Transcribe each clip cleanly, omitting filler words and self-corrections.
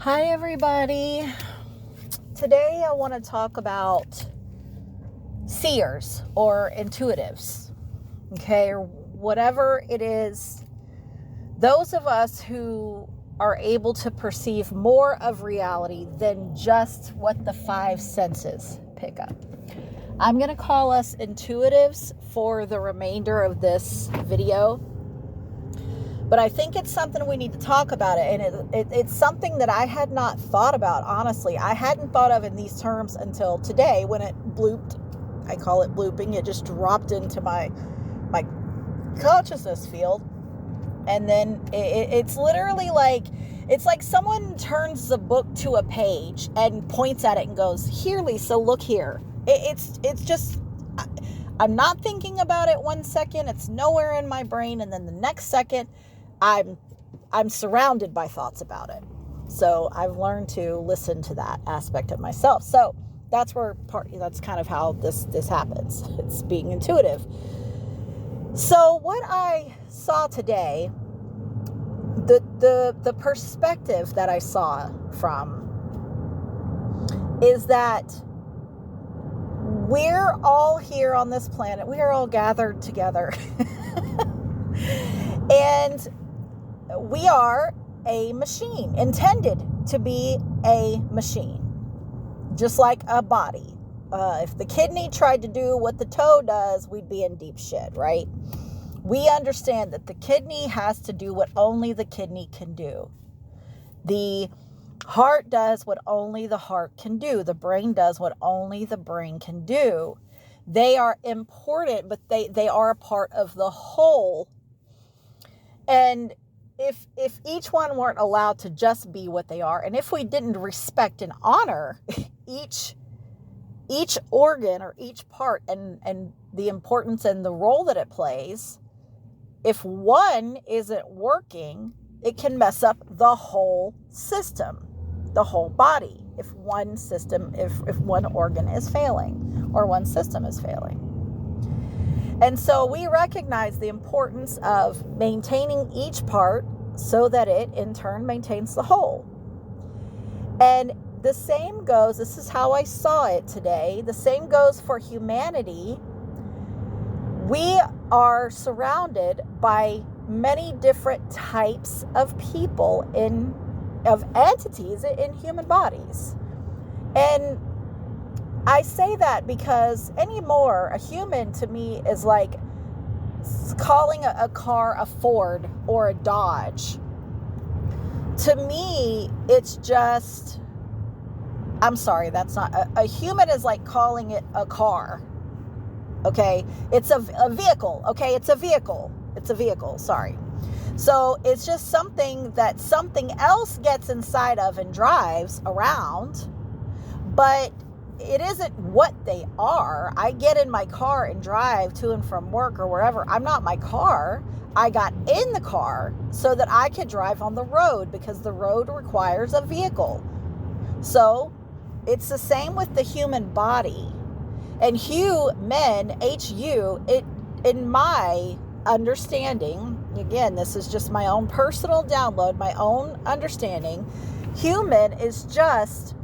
Hi, everybody. Today I want to talk about seers or intuitives, okay, or whatever it is. Those of us who are able to perceive more of reality than just what the five senses pick up. I'm going to call us intuitives for the remainder of this video. But I think it's something we need to talk about it. And it's something that I had not thought about, honestly. I hadn't thought of in these terms until today when it blooped. I call it blooping. It just dropped into my consciousness field. And then it's literally like, it's like someone turns the book to a page and points at it and goes, "Here, Lisa, look here." It's just, I'm not thinking about it 1 second. It's nowhere in my brain. And then the next second, I'm surrounded by thoughts about it. So I've learned to listen to that aspect of myself. So that's kind of how this happens. It's being intuitive. So what I saw today, the perspective that I saw from is that we're all here on this planet. We are all gathered together. And we are a machine, intended to be a machine, just like a body. If the kidney tried to do what the toe does, we'd be in deep shit, right? We understand that the kidney has to do what only the kidney can do. The heart does what only the heart can do. The brain does what only the brain can do. They are important, but they are a part of the whole. And if each one weren't allowed to just be what they are, and if we didn't respect and honor each organ or each part and the importance and the role that it plays, if one isn't working, it can mess up the whole system, the whole body, if one organ is failing or one system is failing. And so we recognize the importance of maintaining each part so that it in turn maintains the whole. And the same goes, this is how I saw it today, the same goes for humanity. We are surrounded by many different types of people of entities in human bodies. And I say that because anymore, a human to me is like calling a car a Ford or a Dodge. To me, it's just, I'm sorry, that's not, a human is like calling it a car. Okay? It's a vehicle. Okay? It's a vehicle. Sorry. So it's just something that something else gets inside of and drives around, but it isn't what they are. I get in my car and drive to and from work or wherever. I'm not my car. I got in the car so that I could drive on the road because the road requires a vehicle. So it's the same with the human body. And human, H-U, in my understanding, again, this is just my own personal download, my own understanding, human is just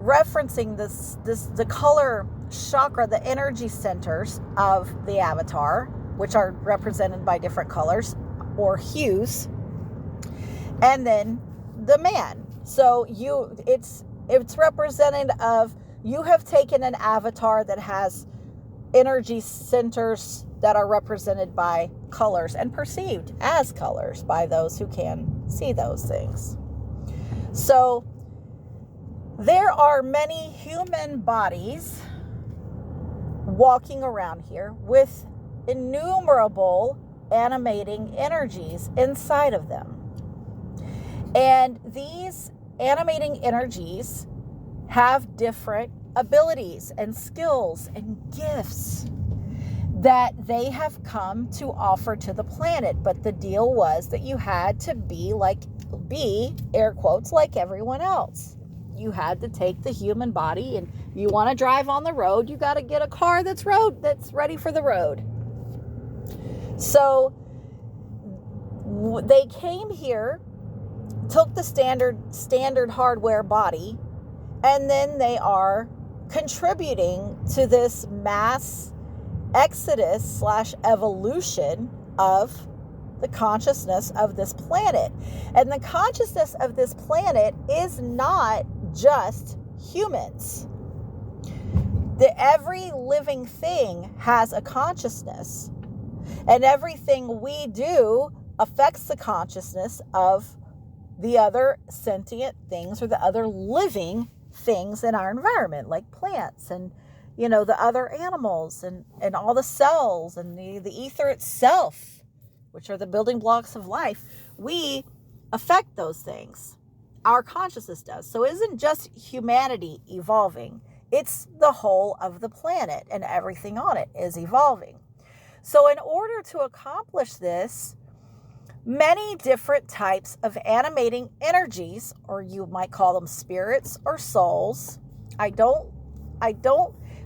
referencing the color chakra, the energy centers of the avatar, which are represented by different colors or hues, and then the man. So it's represented of, you have taken an avatar that has energy centers that are represented by colors and perceived as colors by those who can see those things. So there are many human bodies walking around here with innumerable animating energies inside of them. And these animating energies have different abilities and skills and gifts that they have come to offer to the planet. But the deal was that you had to be air quotes, like everyone else. You had to take the human body, and you want to drive on the road, you got to get a car that's ready for the road. So they came here took the standard hardware body, and then they are contributing to this mass exodus / evolution of the consciousness of this planet. And the consciousness of this planet is not just humans. Every living thing has a consciousness, and everything we do affects the consciousness of the other sentient things or the other living things in our environment, like plants and, the other animals and all the cells and the ether itself, which are the building blocks of life. We affect those things. Our consciousness does. So it isn't just humanity evolving. It's the whole of the planet, and everything on it is evolving. So in order to accomplish this, many different types of animating energies, or you might call them spirits or souls.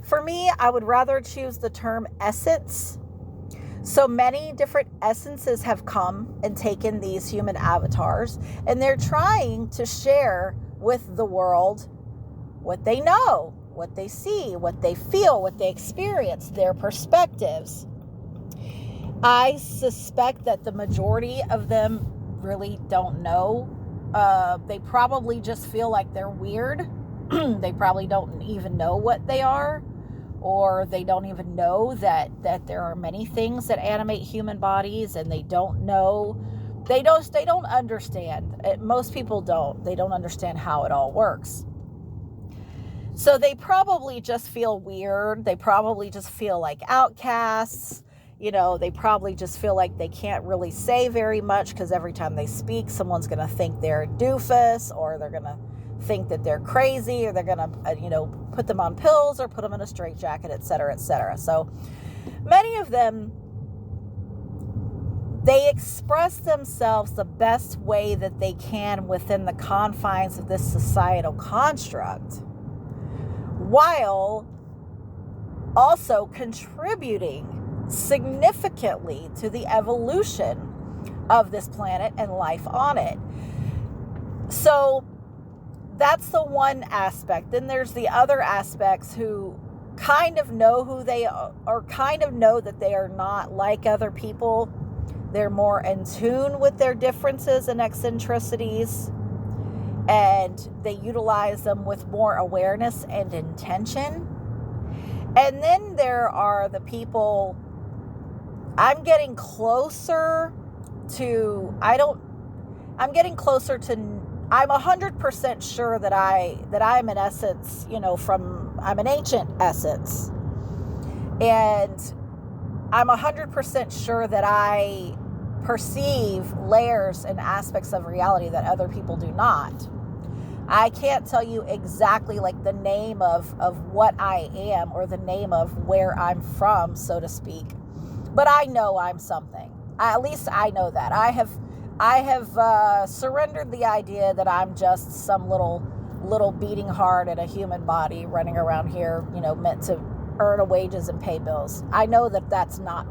For me, I would rather choose the term essence. So many different essences have come and taken these human avatars, and they're trying to share with the world what they know, what they see, what they feel, what they experience, their perspectives. I suspect that the majority of them really don't know. They probably just feel like they're weird. They probably don't even know what they are, or they don't even know that there are many things that animate human bodies, and they don't know. They don't understand. Most people don't. They don't understand how it all works. So they probably just feel weird. They probably just feel like outcasts. They probably just feel like they can't really say very much, because every time they speak, someone's going to think they're a doofus, or they're going to think that they're crazy, or they're going to, put them on pills or put them in a straitjacket, et cetera, et cetera. So many of them, they express themselves the best way that they can within the confines of this societal construct, while also contributing significantly to the evolution of this planet and life on it. So that's the one aspect. Then there's the other aspects who kind of know who they are, or kind of know that they are not like other people. They're more in tune with their differences and eccentricities, and they utilize them with more awareness and intention. And then there are the people, I'm getting closer to, I'm 100% sure that I'm an essence, I'm an ancient essence. And I'm 100% sure that I perceive layers and aspects of reality that other people do not. I can't tell you exactly like the name of what I am, or the name of where I'm from, so to speak. But I know I'm something. At least I know that. I have surrendered the idea that I'm just some little beating heart in a human body running around here, meant to earn a wages and pay bills. I know that that's not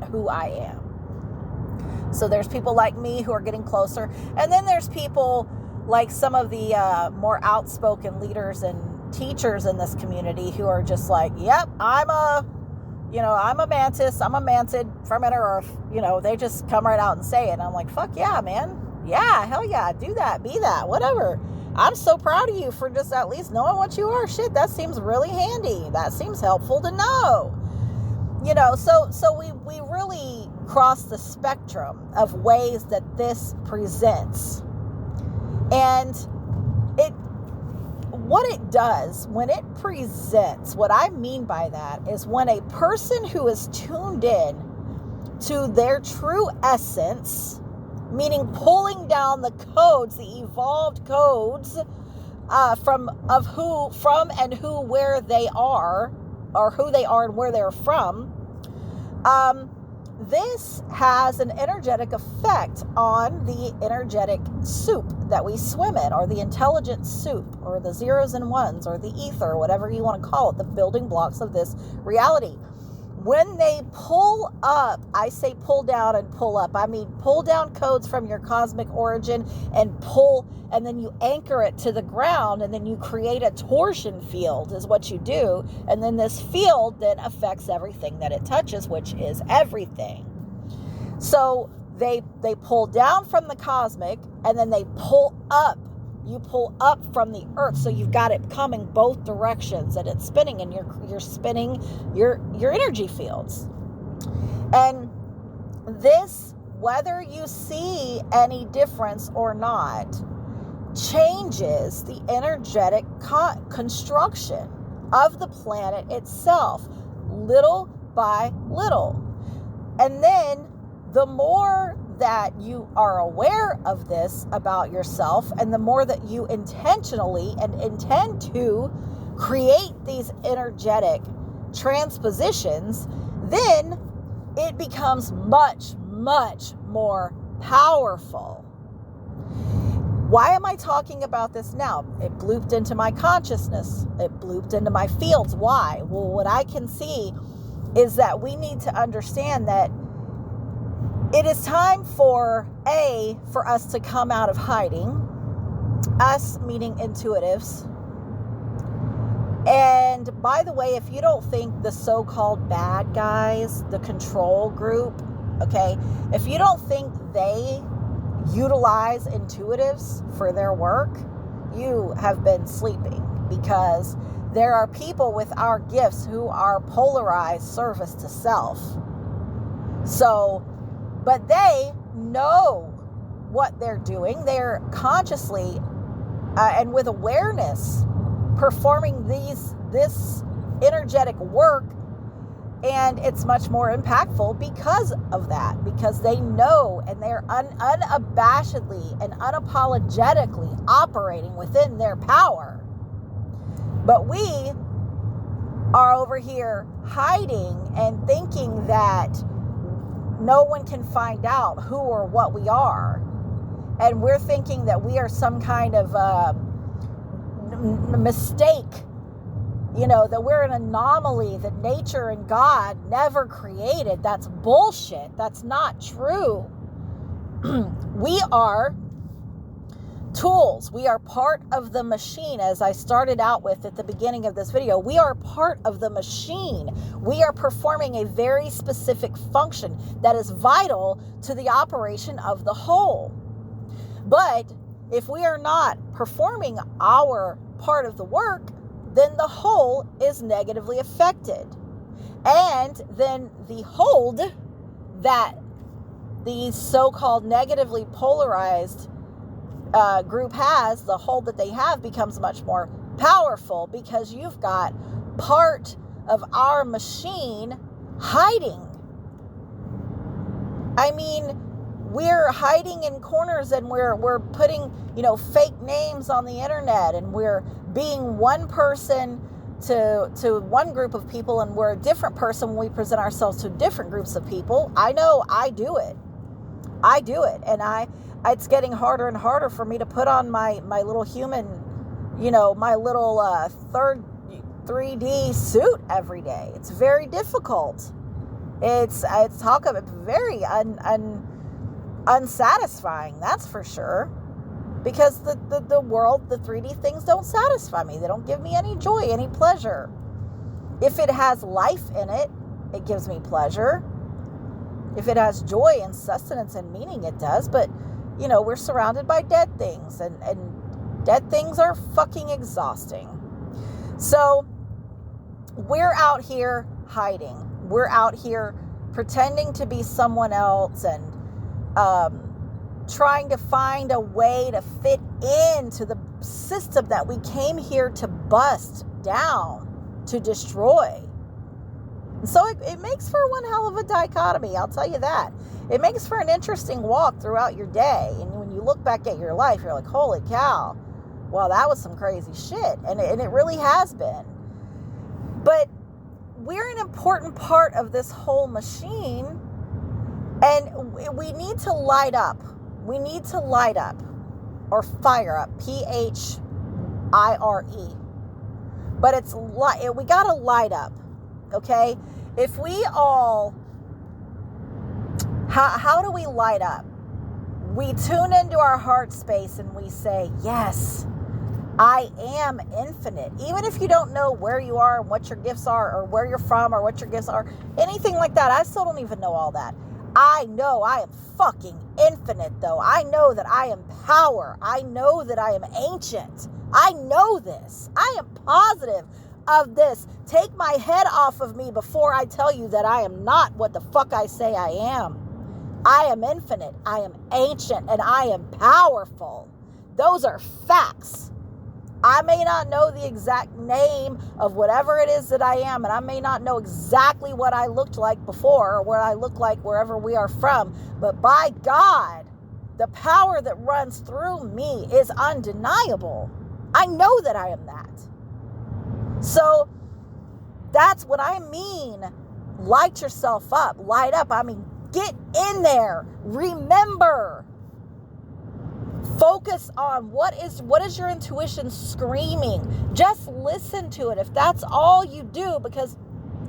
who I am. So there's people like me who are getting closer. And then there's people like some of the more outspoken leaders and teachers in this community who are just like, yep, I'm a mantis, I'm a mantid from inner earth. They just come right out and say it. And I'm like, fuck yeah, man. Yeah, hell yeah, do that, be that, whatever. I'm so proud of you for just at least knowing what you are. Shit, that seems really handy. That seems helpful to know. So we really cross the spectrum of ways that this presents. And what it does when it presents, what I mean by that is when a person who is tuned in to their true essence, meaning pulling down the codes, the evolved codes from where they are, or who they are and where they're from, this has an energetic effect on the energetic soup that we swim in, or the intelligent soup, or the zeros and ones, or the ether, whatever you want to call it, the building blocks of this reality. when they pull up, I say pull down and pull up. I mean, pull down codes from your cosmic origin and pull, and then you anchor it to the ground, and then you create a torsion field is what you do. And then this field then affects everything that it touches, which is everything. So they pull down from the cosmic, and then they pull up. You pull up from the earth, so you've got it coming both directions, and it's spinning, and you're spinning your energy fields. And this, whether you see any difference or not, changes the energetic construction of the planet itself, little by little. And then the more that you are aware of this about yourself, and the more that you intentionally and intend to create these energetic transpositions, then it becomes much, much more powerful. Why am I talking about this now? It blooped into my consciousness. It blooped into my fields. Why? Well, what I can see is that we need to understand that it is time for us to come out of hiding, us meaning intuitives. And by the way, if you don't think the so-called bad guys, the control group, okay, if you don't think they utilize intuitives for their work, you have been sleeping, because there are people with our gifts who are polarized service to self. So, but they know what they're doing. They're consciously and with awareness performing this energetic work, and it's much more impactful because of that, because they know, and they're unabashedly and unapologetically operating within their power. But we are over here hiding and thinking that no one can find out who or what we are. And we're thinking that we are some kind of mistake, that we're an anomaly that nature and God never created. That's bullshit. That's not true. We are tools. We are part of the machine. As I started out with at the beginning of this video, we are part of the machine. We are performing a very specific function that is vital to the operation of the whole. But if we are not performing our part of the work, then the whole is negatively affected. And then the hold that the so-called negatively polarized group has, the hold that they have, becomes much more powerful, because you've got part of our machine hiding. I mean, we're hiding in corners, and we're putting, fake names on the internet, and we're being one person to one group of people, and we're a different person when we present ourselves to different groups of people. I know I do it. And it's getting harder and harder for me to put on my little human, my little 3D suit every day. It's very difficult. It's very unsatisfying, that's for sure. Because the world, the 3D things don't satisfy me. They don't give me any joy, any pleasure. If it has life in it, it gives me pleasure. If it has joy and sustenance and meaning, it does. But, we're surrounded by dead things, and dead things are fucking exhausting. So we're out here hiding. We're out here pretending to be someone else, and trying to find a way to fit into the system that we came here to bust down, to destroy. So it makes for one hell of a dichotomy, I'll tell you that. It makes for an interesting walk throughout your day. And when you look back at your life, you're like, holy cow, well, that was some crazy shit. And it really has been. But we're an important part of this whole machine, and we need to light up. We need to light up, or fire up, PHIRE. But we got to light up, okay? if we all, how do we light up? We tune into our heart space and we say, yes, I am infinite. Even if you don't know where you are and what your gifts are, or where you're from or what your gifts are, anything like that. I still don't even know all that. I know I am fucking infinite, though. I know that I am power. I know that I am ancient. I know this. I am positive of this. Take my head off of me before I tell you that I am not what the fuck I say I am. I am infinite. I am ancient, and I am powerful. Those are facts. I may not know the exact name of whatever it is that I am, and I may not know exactly what I looked like before or what I look like wherever we are from, but by God, the power that runs through me is undeniable. I know that I am that. So that's what I mean. Light yourself up. Light up. I mean, get in there. Remember. Focus on what is your intuition screaming. Just listen to it if that's all you do, because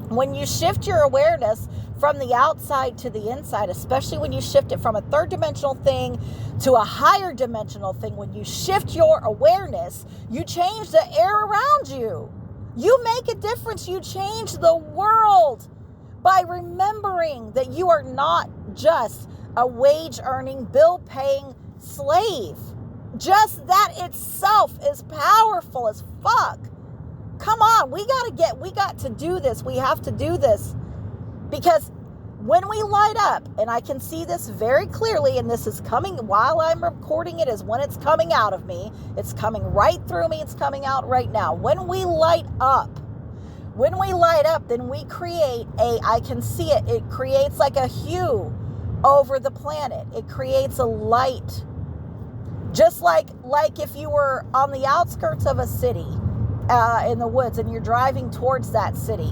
when you shift your awareness from the outside to the inside, especially when you shift it from a third dimensional thing to a higher dimensional thing, when you shift your awareness, you change the air around you. You make a difference. You change the world by remembering that you are not just a wage-earning, bill-paying slave. Just that itself is powerful as fuck. Come on, we got to do this. We have to do this, because when we light up, and I can see this very clearly, and this is coming while I'm recording it, is when it's coming out of me. It's coming right through me. It's coming out right now. When we light up, then we create I can see it. It creates like a hue over the planet. It creates a light. Just like if you were on the outskirts of a city in the woods and you're driving towards that city,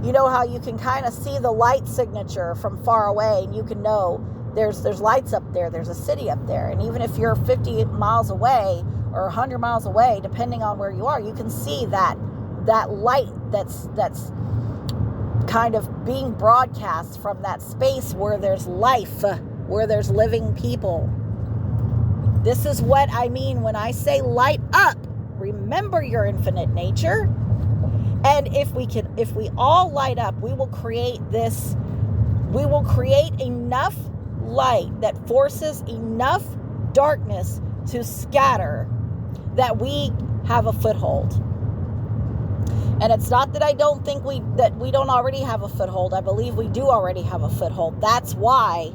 you know how you can kind of see the light signature from far away, and you can know there's lights up there, there's a city up there. And even if you're 50 miles away or 100 miles away, depending on where you are, you can see that light that's kind of being broadcast from that space where there's life, where there's living people. This is what I mean when I say light up. Remember your infinite nature. And if we all light up, we will create enough light that forces enough darkness to scatter that we have a foothold. And it's not that I don't think we don't already have a foothold. I believe we do already have a foothold. That's why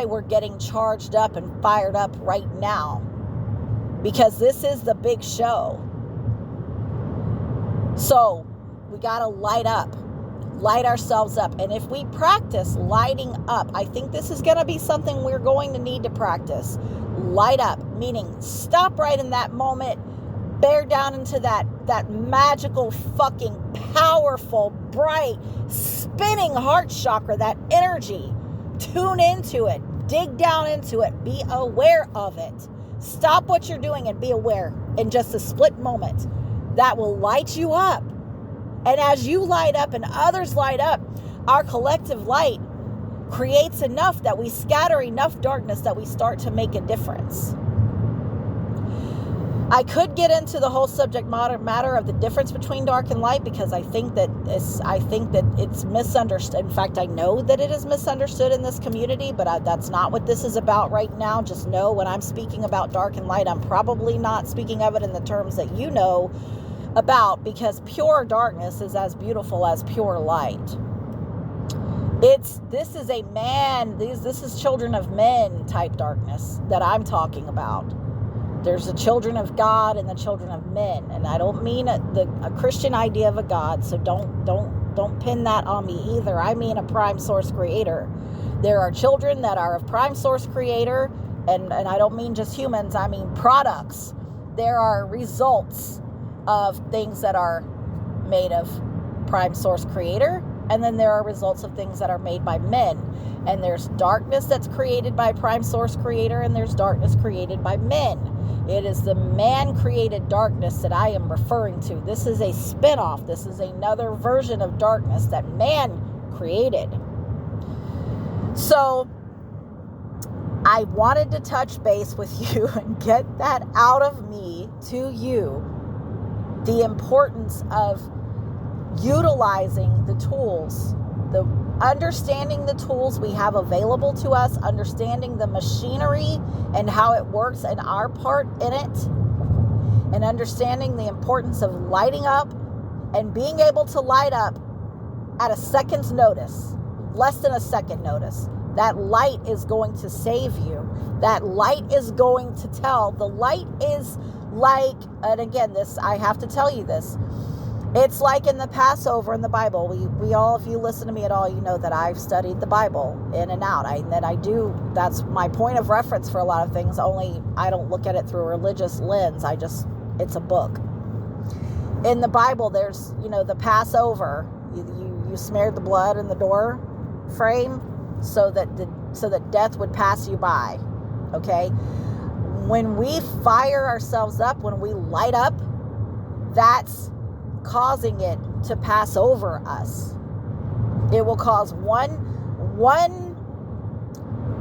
we're getting charged up and fired up right now, because this is the big show. So we got to light ourselves up. And if we practice lighting up, I think this is going to be something we're going to need to practice. Light up, meaning stop right in that moment, bear down into that magical, fucking powerful, bright, spinning heart chakra, that energy. Tune into it. Dig down into it. Be aware of it. Stop what you're doing and be aware in just a split moment. That will light you up. And as you light up and others light up, our collective light creates enough that we scatter enough darkness that we start to make a difference. I could get into the whole subject matter of the difference between dark and light, because I think that it's misunderstood. In fact, I know that it is misunderstood in this community, but that's not what this is about right now. Just know when I'm speaking about dark and light, I'm probably not speaking of it in the terms that you know about, because pure darkness is as beautiful as pure light. This is children of men type darkness that I'm talking about. There's the children of God and the children of men, and I don't mean a Christian idea of a God, so don't pin that on me either. I mean a prime source creator. There are children that are of prime source creator, and I don't mean just humans, I mean products. There are results of things that are made of prime source creator, And then there are results of things that are made by men. And there's darkness that's created by Prime Source Creator, and there's darkness created by men. It is the man-created darkness that I am referring to. This is a spinoff. This is another version of darkness that man created. So I wanted to touch base with you and get that out of me to you. The importance of utilizing the tools, the understanding the tools we have available to us, understanding the machinery and how it works and our part in it, and understanding the importance of lighting up and being able to light up at a second's notice, less than a second notice. That light is going to save you. That light is going to tell. The light is like, and again, this, I have to tell you this. It's like in the Passover in the Bible. We all, if you listen to me at all, you know that I've studied the Bible in and out. That's my point of reference for a lot of things, only I don't look at it through a religious lens. It's a book. In the Bible, there's, the Passover. You smeared the blood in the door frame so that death would pass you by. Okay? When we fire ourselves up, when we light up, that's causing it to pass over us. It will cause one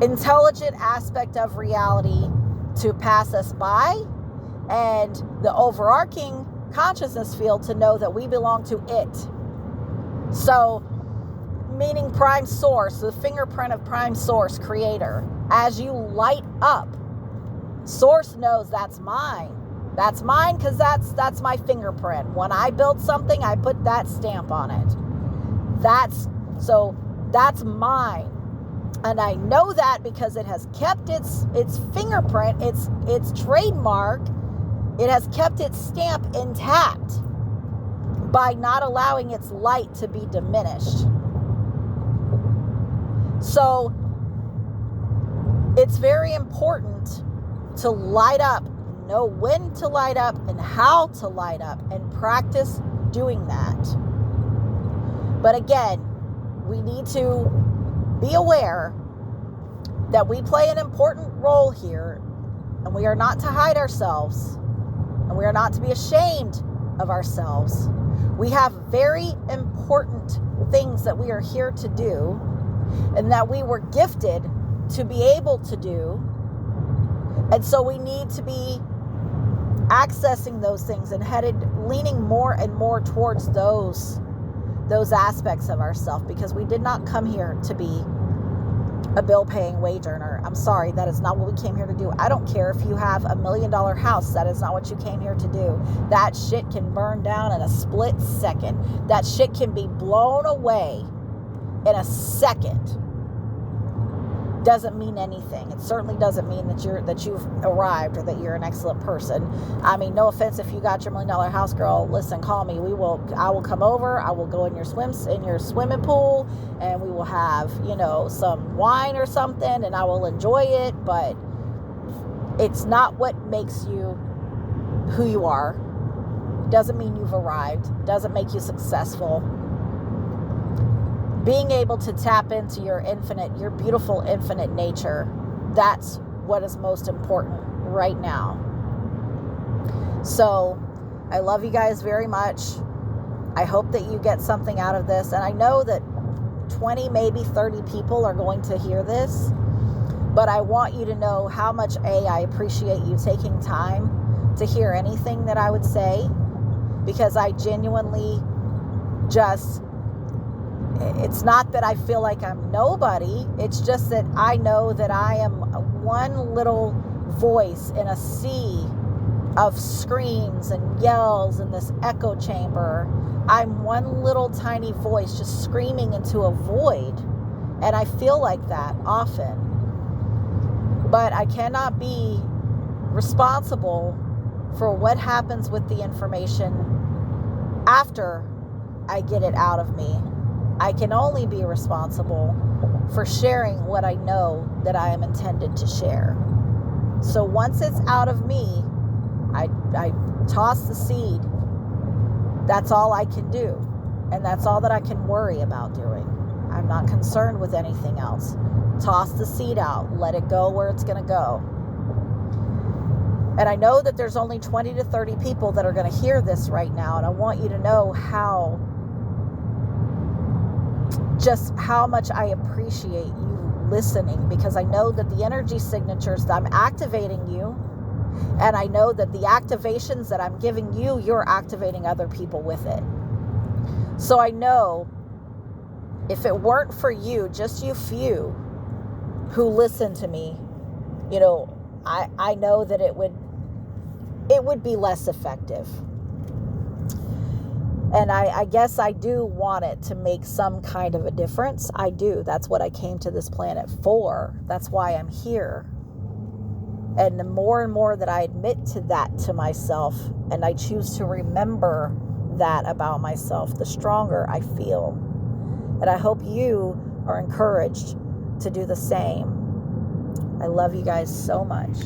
intelligent aspect of reality to pass us by, and the overarching consciousness field to know that we belong to it. So, meaning Prime Source, the fingerprint of Prime Source Creator. As you light up, Source knows that's mine. That's mine because that's my fingerprint. When I build something, I put that stamp on it. That's mine. And I know that because it has kept its fingerprint, its trademark, it has kept its stamp intact by not allowing its light to be diminished. So it's very important to light up, know when to light up and how to light up, and practice doing that. But again, we need to be aware that we play an important role here, and we are not to hide ourselves, and we are not to be ashamed of ourselves. We have very important things that we are here to do, and that we were gifted to be able to do. And so we need to be accessing those things and leaning more and more towards those aspects of ourselves, because we did not come here to be a bill-paying wage earner. I'm sorry, that is not what we came here to do. I don't care if you have $1 million house. That is not what you came here to do. That shit can burn down in a split second. That shit can be blown away in a second. Doesn't mean anything. It certainly doesn't mean that you've arrived or that you're an excellent person. I mean, no offense if you got your $1 million house, girl. Listen, call me. I will come over. I will go in your swimming pool, and we will have, some wine or something, and I will enjoy it. But it's not what makes you who you are. Doesn't mean you've arrived. Doesn't make you successful. Being able to tap into your beautiful infinite nature, that's what is most important right now. So, I love you guys very much. I hope that you get something out of this. And I know that 20, maybe 30 people are going to hear this. But I want you to know how much, I appreciate you taking time to hear anything that I would say. Because I genuinely it's not that I feel like I'm nobody. It's just that I know that I am one little voice in a sea of screams and yells in this echo chamber. I'm one little tiny voice just screaming into a void. And I feel like that often. But I cannot be responsible for what happens with the information after I get it out of me. I can only be responsible for sharing what I know that I am intended to share. So once it's out of me, I toss the seed. That's all I can do. And that's all that I can worry about doing. I'm not concerned with anything else. Toss the seed out. Let it go where it's going to go. And I know that there's only 20 to 30 people that are going to hear this right now. And I want you to know just how much I appreciate you listening, because I know that the energy signatures that I'm activating you, and I know that the activations that I'm giving you, you're activating other people with it. So I know if it weren't for you, just you few who listen to me, I know that it would be less effective. And I guess I do want it to make some kind of a difference. I do. That's what I came to this planet for. That's why I'm here. And the more and more that I admit to that to myself, and I choose to remember that about myself, the stronger I feel. And I hope you are encouraged to do the same. I love you guys so much.